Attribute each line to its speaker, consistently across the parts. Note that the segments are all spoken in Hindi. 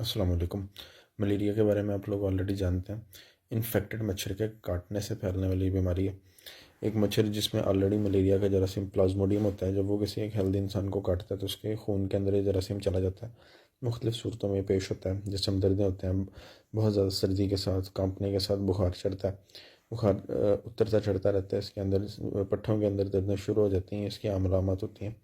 Speaker 1: अस्सलाम वालेकुम। मलेरिया के बारे में आप लोग ऑलरेडी जानते हैं। इन्फेक्टेड मच्छर के काटने से फैलने वाली बीमारी है। एक मच्छर जिसमें ऑलरेडी मलेरिया का जरासीम प्लाज्मोडियम होता है, जब वो किसी एक हेल्दी इंसान को काटता है तो उसके खून के अंदर ये जरासीम चला जाता है। मुख्तलिफ़ सूरतों में पेश होता है। जिसम दर्दें होते हैं, बहुत ज़्यादा सर्दी के साथ, कांपने के साथ बुखार चढ़ता है। बुखार उतरता चढ़ता रहता है। इसके अंदर पट्ठों के अंदर दर्दें शुरू हो जाती हैं। इसकी आम अलामत होती हैं।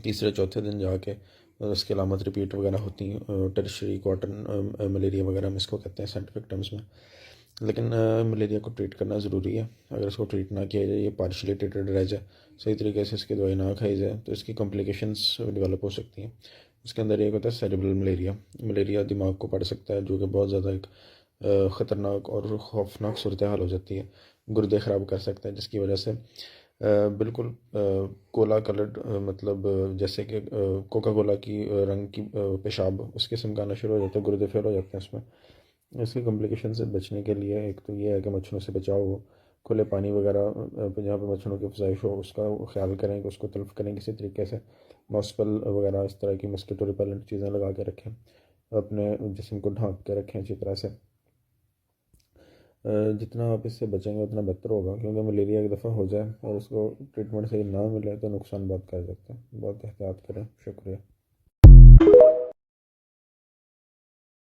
Speaker 1: तीसरे चौथे दिन जाके उसकी अलामत रिपीट वगैरह होती हैं। टर्शरी क्वार्टर मलेरिया वगैरह हम इसको कहते हैं साइंटिफिक टर्म्स में। लेकिन मलेरिया को ट्रीट करना ज़रूरी है। अगर इसको ट्रीट ना किया जाए, ये पार्शली ट्रीटेड रह जाए, सही तरीके से इसकी दवाई ना खाई जाए, तो इसकी कॉम्प्लिकेशंस डेवलप हो सकती हैं। इसके अंदर एक होता है सेरेब्रल मलेरिया। मलेरिया दिमाग को पड़ सकता है, जो कि बहुत ज़्यादा एक ख़तरनाक और खौफनाक सूरत हाल हो जाती है। गुर्दे ख़राब कर सकता है, जिसकी वजह से बिल्कुल कोला कलर्ड, मतलब जैसे कि कोका कोला की रंग की पेशाब उस किस्म का आना शुरू हो जाता है। गुर्दे फेल हो जाते हैं उसमें। इसकी कॉम्प्लिकेशन से बचने के लिए एक तो ये है कि मच्छरों से बचाव हो। खुले पानी वगैरह जहाँ पे मच्छरों की अफजाइश हो उसका ख्याल करें कि उसको तल्फ करें किसी तरीके से। मॉस्पल वगैरह इस तरह की मस्कीटो रिपेलेंट चीज़ें लगा के रखें। अपने जिस्म को ढाँक के रखें अच्छी तरह से। जितना आप इससे बचेंगे उतना बेहतर होगा, क्योंकि मलेरिया एक दफ़ा हो जाए और उसको ट्रीटमेंट सही ना मिले तो नुकसान बहुत कर सकता है। बहुत एहतियात करें। शुक्रिया।